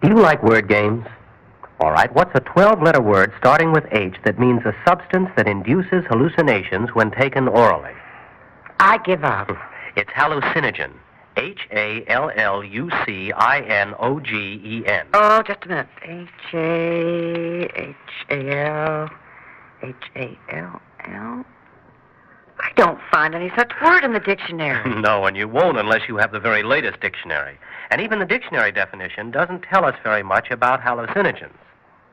Do you like word games? All right, what's a 12-letter word starting with H that means a substance that induces hallucinations when taken orally? I give up. It's hallucinogen. Hallucinogen. Oh, just a minute. H-A-L-H-A-L-L. I don't find any such word in the dictionary. No, and you won't unless you have the very latest dictionary. And even the dictionary definition doesn't tell us very much about hallucinogens.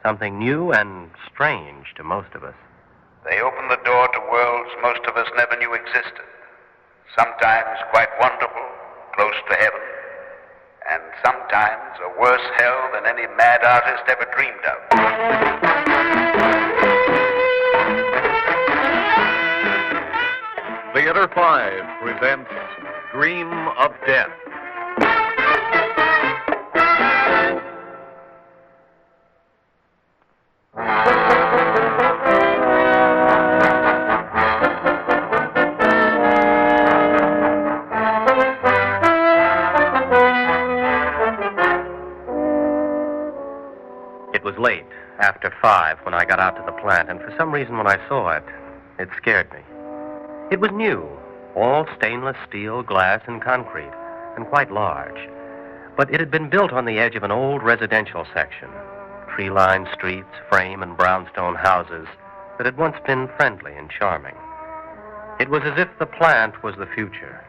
Something new and strange to most of us. They open the door to worlds most of us never knew existed. Sometimes quite wonderful, close to heaven, and sometimes a worse hell than any mad artist ever dreamed of. Theater 5 presents Dream of Death. It was late, after 5, when I got out to the plant, and for some reason when I saw it, it scared me. It was new, all stainless steel, glass, and concrete, and quite large. But it had been built on the edge of an old residential section, tree-lined streets, frame and brownstone houses that had once been friendly and charming. It was as if the plant was the future,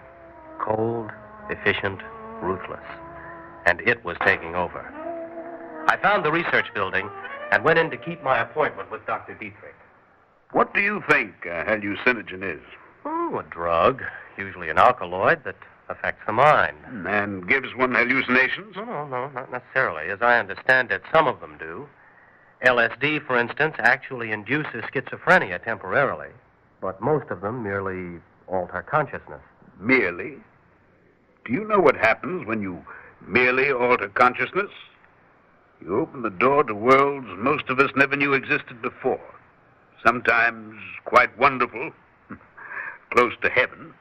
cold, efficient, ruthless, and it was taking over. I found the research building and went in to keep my appointment with Dr. Dietrich. What do you think a hallucinogen is? Oh, a drug, usually an alkaloid that affects the mind. And gives one hallucinations? No, not necessarily. As I understand it, some of them do. LSD, for instance, actually induces schizophrenia temporarily, but most of them merely alter consciousness. Merely? Do you know what happens when you merely alter consciousness? You open the door to worlds most of us never knew existed before. Sometimes quite wonderful, close to heaven,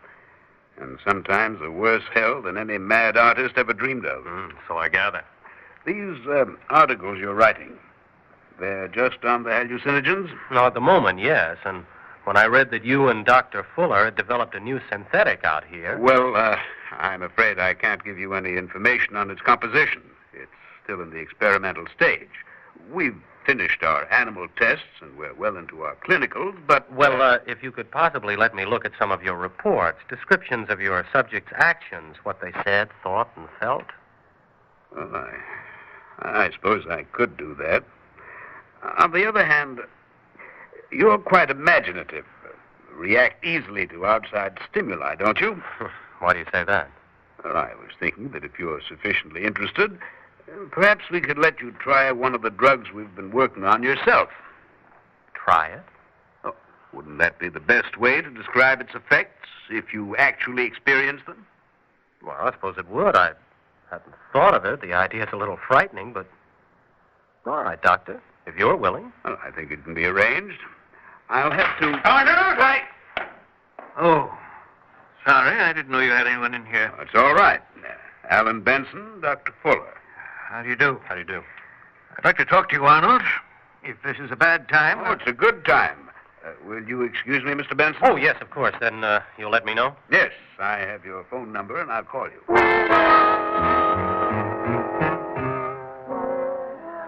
and sometimes a worse hell than any mad artist ever dreamed of. So I gather. These articles you're writing, they're just on the hallucinogens? No, at the moment, yes. And when I read that you and Dr. Fuller had developed a new synthetic out here... Well, I'm afraid I can't give you any information on its composition. It's still in the experimental stage. We've finished our animal tests, and we're well into our clinicals, but... Well, if you could possibly let me look at some of your reports, descriptions of your subjects' actions, what they said, thought, and felt. Well, I suppose I could do that. On the other hand, you're quite imaginative. React easily to outside stimuli, don't you? Why do you say that? Well, I was thinking that if you're sufficiently interested, perhaps we could let you try one of the drugs we've been working on yourself. Try it? Oh, wouldn't that be the best way to describe its effects, if you actually experience them? Well, I suppose it would. I hadn't thought of it. The idea's a little frightening, but... All right, Doctor, if you're willing. Well, I think it can be arranged. I'll have to... Right. Oh, sorry, I didn't know you had anyone in here. Oh, it's all right. Alan Benson, Dr. Fuller. How do you do? How do you do? I'd like to talk to you, Arnold. If this is a bad time... Oh, it's a good time. Will you excuse me, Mr. Benson? Oh, yes, of course. Then you'll let me know? Yes, I have your phone number, and I'll call you.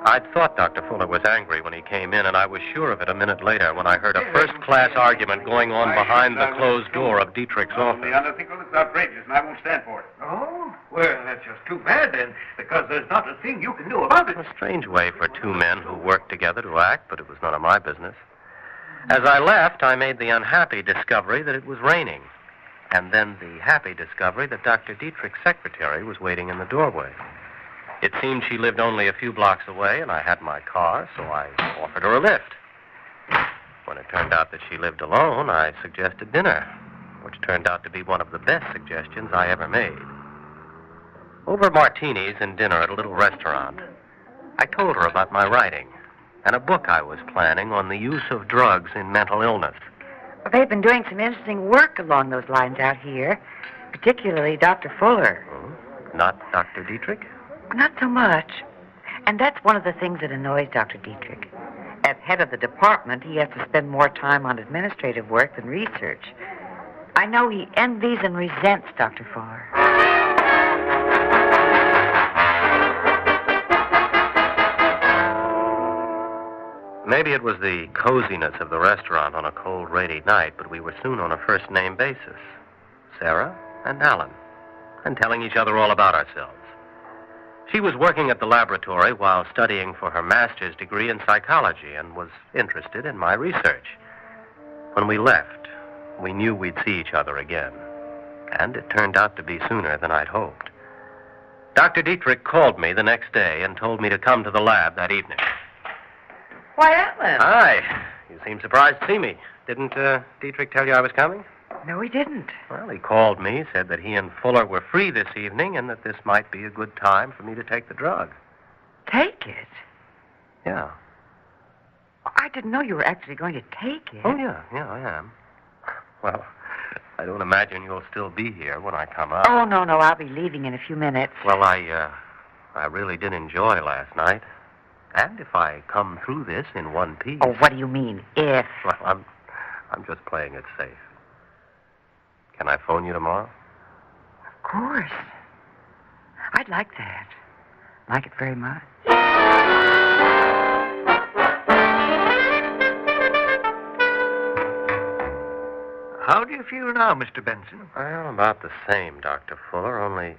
I'd thought Dr. Fuller was angry when he came in, and I was sure of it a minute later when I heard a first-class argument going on behind the closed door of Dietrich's office. The other thing, it's outrageous, and I won't stand for it. Oh? Well, that's just too bad, then, because there's not a thing you can do about it. A strange way for two men who worked together to act, but it was none of my business. As I left, I made the unhappy discovery that it was raining, and then the happy discovery that Dr. Dietrich's secretary was waiting in the doorway. It seemed she lived only a few blocks away, and I had my car, so I offered her a lift. When it turned out that she lived alone, I suggested dinner, which turned out to be one of the best suggestions I ever made. Over martinis and dinner at a little restaurant, I told her about my writing and a book I was planning on the use of drugs in mental illness. Well, they've been doing some interesting work along those lines out here, particularly Dr. Fuller. Not Dr. Dietrich? Not so much. And that's one of the things that annoys Dr. Dietrich. As head of the department, he has to spend more time on administrative work than research. I know he envies and resents Dr. Fuller. Maybe it was the coziness of the restaurant on a cold, rainy night, but we were soon on a first-name basis. Sarah and Alan, and telling each other all about ourselves. She was working at the laboratory while studying for her master's degree in psychology and was interested in my research. When we left, we knew we'd see each other again, and it turned out to be sooner than I'd hoped. Dr. Dietrich called me the next day and told me to come to the lab that evening. Why, Alan? Hi. You seem surprised to see me. Didn't Dietrich tell you I was coming? No, he didn't. Well, he called me, said that he and Fuller were free this evening and that this might be a good time for me to take the drug. Take it? Yeah. I didn't know you were actually going to take it. Oh, yeah, I am. Well, I don't imagine you'll still be here when I come up. Oh, no, I'll be leaving in a few minutes. Well, I really did enjoy last night. And if I come through this in one piece... Oh, what do you mean, if? Well, I'm just playing it safe. Can I phone you tomorrow? Of course. I'd like that. Like it very much. How do you feel now, Mr. Benson? Well, about the same, Dr. Fuller, only...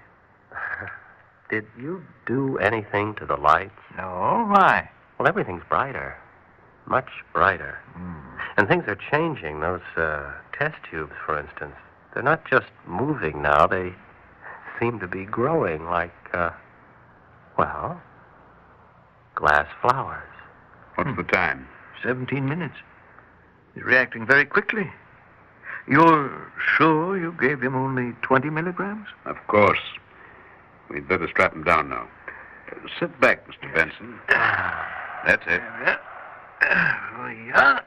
Did you do anything to the lights? No, why? Well, everything's brighter. Much brighter. And things are changing. Those test tubes, for instance, they're not just moving now. They seem to be growing like, glass flowers. What's the time? 17 minutes. He's reacting very quickly. You're sure you gave him only 20 milligrams? Of course. We'd better strap him down now. Sit back, Mr. Benson. That's it. Yeah.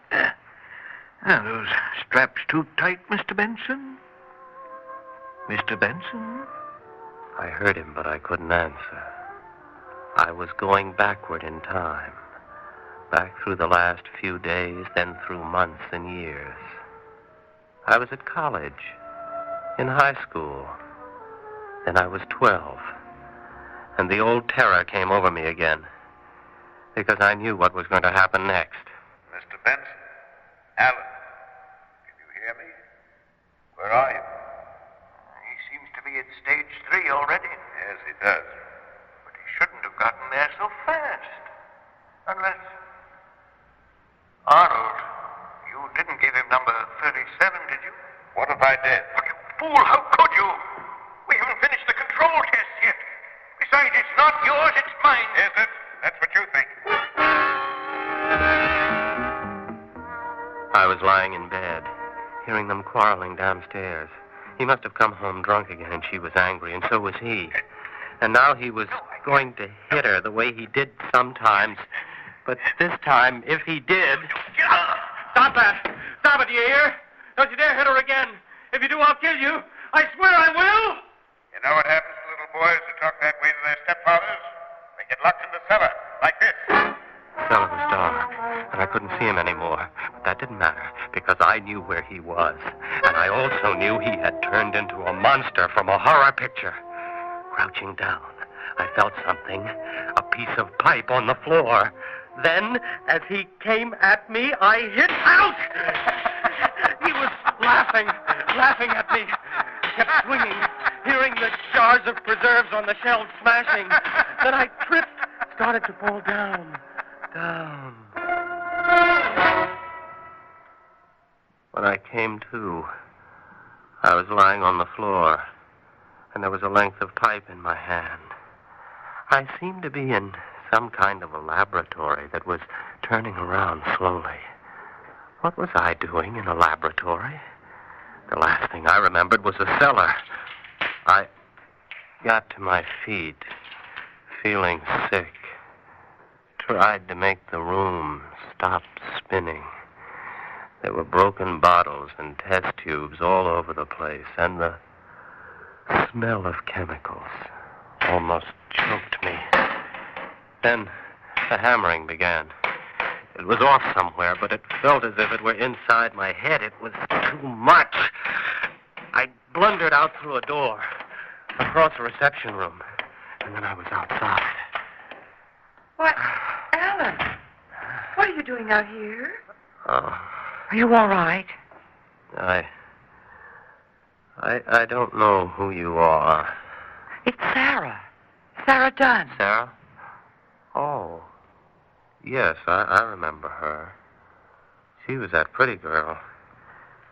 Are those straps too tight, Mr. Benson? Mr. Benson? I heard him, but I couldn't answer. I was going backward in time. Back through the last few days, then through months and years. I was at college, in high school. Then I was 12. And the old terror came over me again. Because I knew what was going to happen next. Mr. Benson. Alan. Can you hear me? Where are you? He seems to be at stage 3 already. Yes, he does. But he shouldn't have gotten there so fast. Unless... Arnold, you didn't give him number 37, did you? What if I did? But you fool, how could you? We haven't finished the control test yet. Besides, it's not yours, it's mine. Is it? That's what you think. I was lying in bed, hearing them quarreling downstairs. He must have come home drunk again, and she was angry, and so was he. And now he was going to hit her the way he did sometimes. But this time, if he did... Stop that! Stop it, do you hear? Don't you dare hit her again. If you do, I'll kill you. I swear I will! You know what happens to little boys who talk that way to their stepfathers? They get locked in the cellar, like this. The cellar was dark, and I couldn't see him anymore. But that didn't matter, because I knew where he was. And I also knew he had turned into a monster from a horror picture. Crouching down, I felt something, a piece of pipe on the floor. Then, as he came at me, I hit out! He was laughing at me. Kept swinging, hearing the jars of preserves on the shelves smashing. Then I tripped, started to fall down. When I came to, I was lying on the floor, and there was a length of pipe in my hand. I seemed to be in some kind of a laboratory that was turning around slowly. What was I doing in a laboratory? The last thing I remembered was a cellar. I got to my feet, feeling sick. Tried to make the room stop spinning. There were broken bottles and test tubes all over the place, and the smell of chemicals almost choked me. Then the hammering began. It was off somewhere, but it felt as if it were inside my head. It was too much. I blundered out through a door, across a reception room, and then I was outside. What? Alan, what are you doing out here? Oh, Are you all right? I don't know who you are. It's Sarah. Sarah Dunn. Sarah? Oh, yes, I remember her. She was that pretty girl.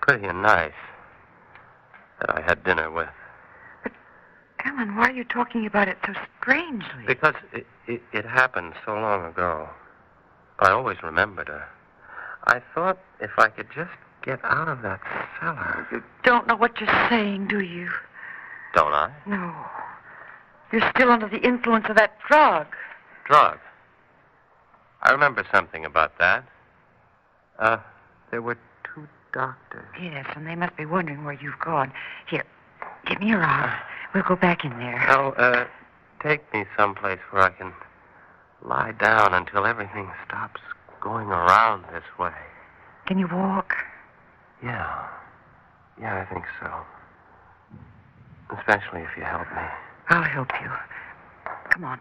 Pretty and nice. That I had dinner with. But, Alan, why are you talking about it so strangely? Because it happened so long ago. I always remembered her. I thought if I could just get out of that cellar. You don't know what you're saying, do you? Don't I? No. You're still under the influence of that drug. Drug? I remember something about that. There were 2 doctors. Yes, and they must be wondering where you've gone. Here, give me your arm. We'll go back in there. No, take me someplace where I can lie down until everything stops going around this way. Can you walk? Yeah. Yeah, I think so. Especially if you help me. I'll help you. Come on.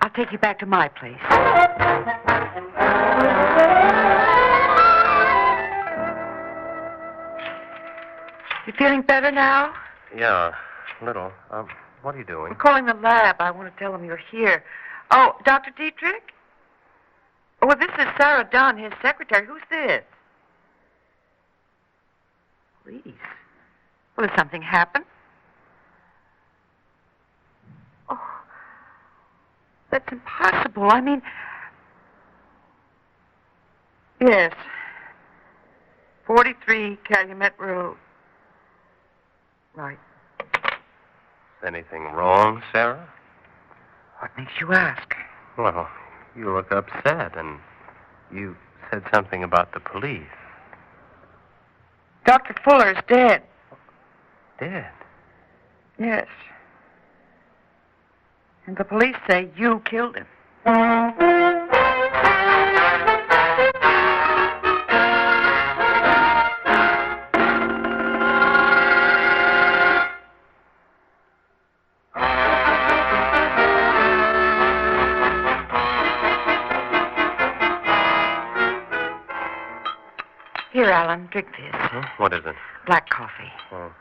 I'll take you back to my place. You feeling better now? Yeah, a little. What are you doing? I'm calling the lab. I want to tell them you're here. Oh, Dr. Dietrich? Oh, well, this is Sarah Dunn, his secretary. Who's this? Police. Well, has something happened? Oh, that's impossible. I mean, yes. 43 Calumet Road. Right. Is anything wrong, Sarah? What makes you ask? Well, you look upset, and you said something about the police. Dr. Fuller's dead. Dead? Yes. And the police say you killed him. Here, Alan, drink this. Huh? What is it? Black coffee. Oh.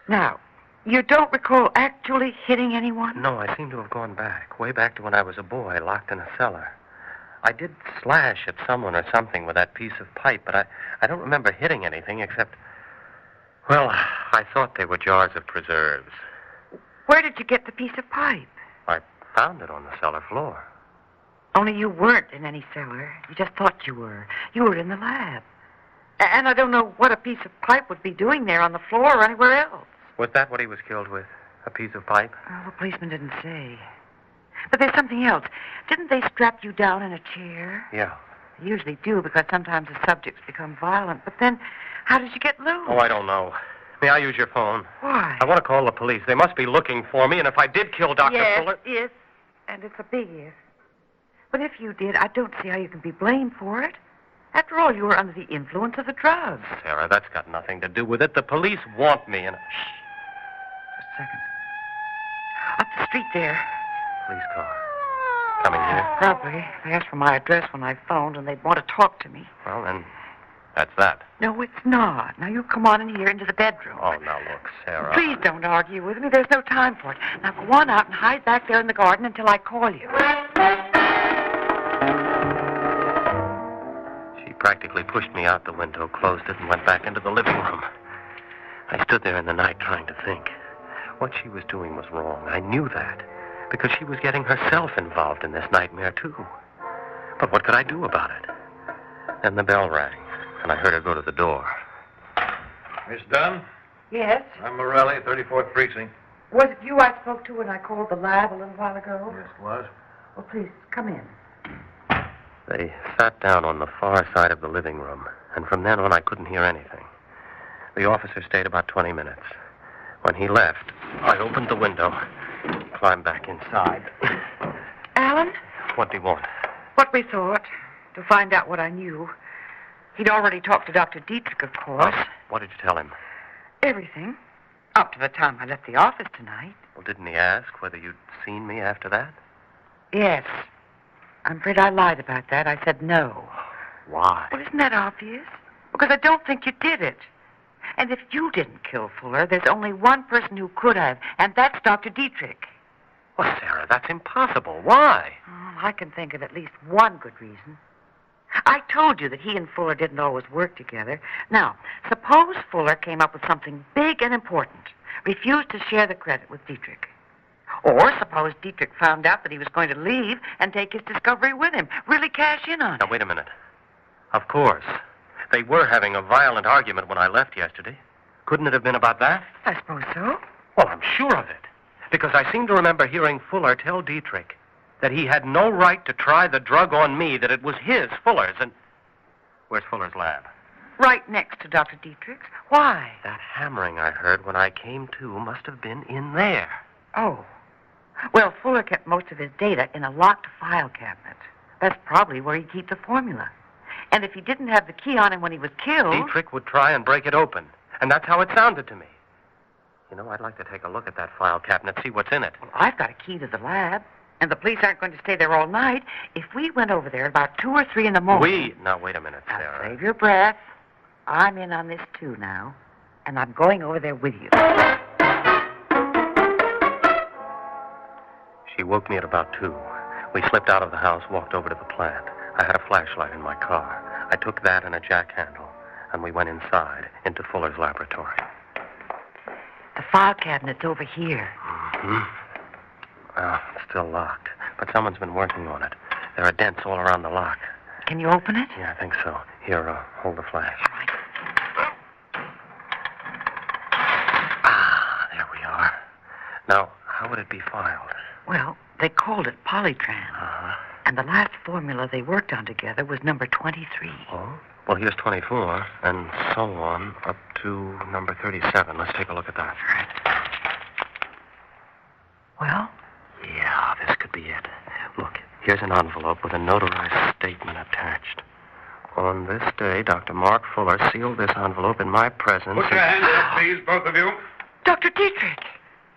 Now, you don't recall actually hitting anyone? No, I seem to have gone back, way back to when I was a boy, locked in a cellar. I did slash at someone or something with that piece of pipe, but I don't remember hitting anything except, well, I thought they were jars of preserves. Where did you get the piece of pipe? I found it on the cellar floor. Only you weren't in any cellar. You just thought you were. You were in the lab. And I don't know what a piece of pipe would be doing there on the floor or anywhere else. Was that what he was killed with? A piece of pipe? Oh, the policeman didn't say. But there's something else. Didn't they strap you down in a chair? Yeah. They usually do, because sometimes the subjects become violent. But then, how did you get loose? Oh, I don't know. May I use your phone? Why? I want to call the police. They must be looking for me, and if I did kill Dr. Fuller... Yes, and it's a big if. But if you did, I don't see how you can be blamed for it. After all, you were under the influence of the drugs. Sarah, that's got nothing to do with it. The police want me, and... Shh. Just a second. Up the street there. Police car. Coming here? Probably. They asked for my address when I phoned, and they'd want to talk to me. Well, then, that's that. No, it's not. Now, you come on in here into the bedroom. Oh, now look, Sarah. Please don't argue with me. There's no time for it. Now, go on out and hide back there in the garden until I call you. She practically pushed me out the window, closed it, and went back into the living room. I stood there in the night trying to think. What she was doing was wrong. I knew that, because she was getting herself involved in this nightmare, too. But what could I do about it? Then the bell rang, and I heard her go to the door. Miss Dunn? Yes? I'm Morelli, 34th Precinct. Was it you I spoke to when I called the lab a little while ago? Yes, it was. Well, please, come in. They sat down on the far side of the living room, and from then on I couldn't hear anything. The officer stayed about 20 minutes. When he left, I opened the window, climbed back inside. Alan, What do you want? what we thought, to find out what I knew. He'd already talked to Dr. Dietrich, of course. What did you tell him? Everything. Up to the time I left the office tonight. Well, didn't he ask whether you'd seen me after that? Yes. I'm afraid I lied about that. I said no. Why? Well, isn't that obvious? Because I don't think you did it. And if you didn't kill Fuller, there's only one person who could have, and that's Dr. Dietrich. Well, Sarah, that's impossible. Why? Oh, I can think of at least one good reason. I told you that he and Fuller didn't always work together. Now, suppose Fuller came up with something big and important, refused to share the credit with Dietrich. Or suppose Dietrich found out that he was going to leave and take his discovery with him, really cash in on it. Now, wait a minute. Of course. They were having a violent argument when I left yesterday. Couldn't it have been about that? I suppose so. Well, I'm sure of it. Because I seem to remember hearing Fuller tell Dietrich that he had no right to try the drug on me, that it was his, Fuller's, and... Where's Fuller's lab? Right next to Dr. Dietrich's. Why? That hammering I heard when I came to must have been in there. Oh. Well, Fuller kept most of his data in a locked file cabinet. That's probably where he'd keep the formula. And if he didn't have the key on him when he was killed... Dietrich would try and break it open. And that's how it sounded to me. You know, I'd like to take a look at that file cabinet, see what's in it. Well, I've got a key to the lab. And the police aren't going to stay there all night. If we went over there about 2 or 3 in the morning... Now, wait a minute, Now, Sarah. save your breath. I'm in on this, too, now. And I'm going over there with you. She woke me at about 2. We slipped out of the house, walked over to the plant. I had a flashlight in my car. I took that and a jack handle, and we went inside, into Fuller's laboratory. The file cabinet's over here. Mm-hmm. Well, it's still locked, but someone's been working on it. There are dents all around the lock. Can you open it? Yeah, I think so. Here, hold the flash. All right. Ah, there we are. Now, how would it be filed? Well, they called it Polytran. Uh-huh. And the last formula they worked on together was number 23. Oh? Well, here's 24, and so on, up to number 37. Let's take a look at that. All right. Well? Yeah, this could be it. Look, here's an envelope with a notarized statement attached. On this day, Dr. Mark Fuller sealed this envelope in my presence. Put your hands up, please, both of you. Dr. Dietrich!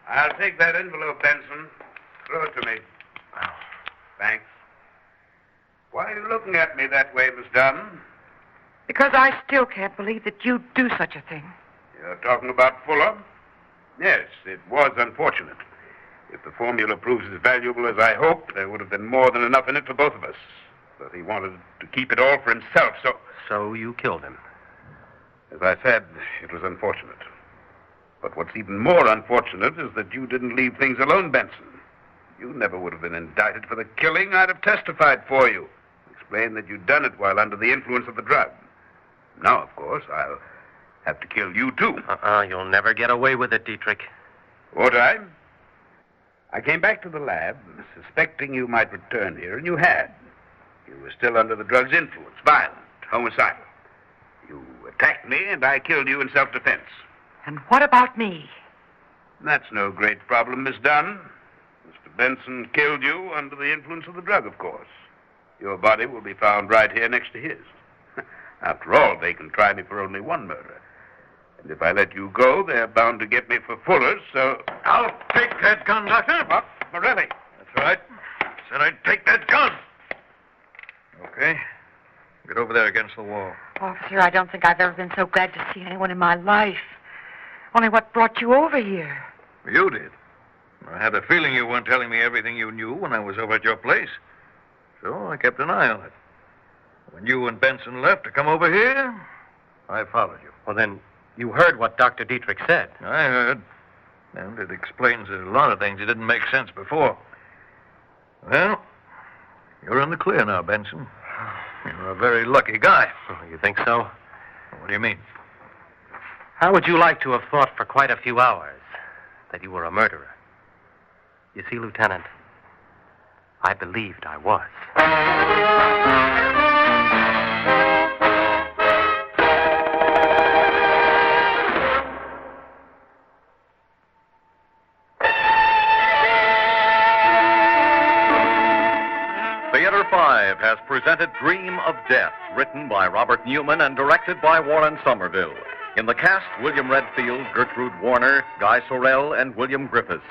I'll take that envelope, Benson. Throw it to me. Oh. Thanks. Why are you looking at me that way, Miss Dunn? Because I still can't believe that you'd do such a thing. You're talking about Fuller? Yes, it was unfortunate. If the formula proves as valuable as I hoped, there would have been more than enough in it for both of us. But he wanted to keep it all for himself, so... So you killed him? As I said, it was unfortunate. But what's even more unfortunate is that you didn't leave things alone, Benson. You never would have been indicted for the killing. I'd have testified for you. Explained that you'd done it while under the influence of the drug. Now, of course, I'll have to kill you, too. You'll never get away with it, Dietrich. Would I? I came back to the lab, suspecting you might return here, and you had. You were still under the drug's influence, violent, homicidal. You attacked me, and I killed you in self-defense. And what about me? That's no great problem, Miss Dunn. Mr. Benson killed you under the influence of the drug, of course. Your body will be found right here next to his. After all, they can try me for only one murder. And if I let you go, they're bound to get me for Fuller's, so... I'll take that gun, Doctor. What? Morelli. That's right. Said I'd take that gun. Okay. Get over there against the wall. Officer, I don't think I've ever been so glad to see anyone in my life. Only what brought you over here? You did. I had a feeling you weren't telling me everything you knew when I was over at your place. So I kept an eye on it. When you and Benson left to come over here, I followed you. Well, then, you heard what Dr. Dietrich said. I heard. And it explains a lot of things that didn't make sense before. Well, you're in the clear now, Benson. You're a very lucky guy. Oh, you think so? What do you mean? How would you like to have thought for quite a few hours that you were a murderer? You see, Lieutenant, I believed I was. Theater 5 has presented Dream of Death, written by Robert Newman and directed by Warren Somerville. In the cast, William Redfield, Gertrude Warner, Guy Sorrell, and William Griffiths.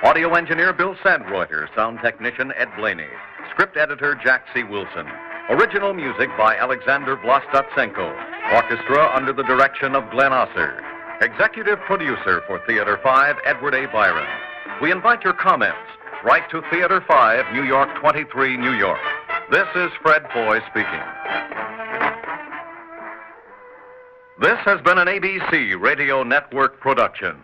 Audio engineer Bill Sandreuter, sound technician Ed Blaney, script editor Jack C. Wilson. Original music by Alexander Vlastotsenko. Orchestra under the direction of Glenn Osser. Executive producer for Theater 5, Edward A. Byron. We invite your comments. Write to Theater 5, New York 23, New York. This is Fred Foy speaking. This has been an ABC Radio Network production.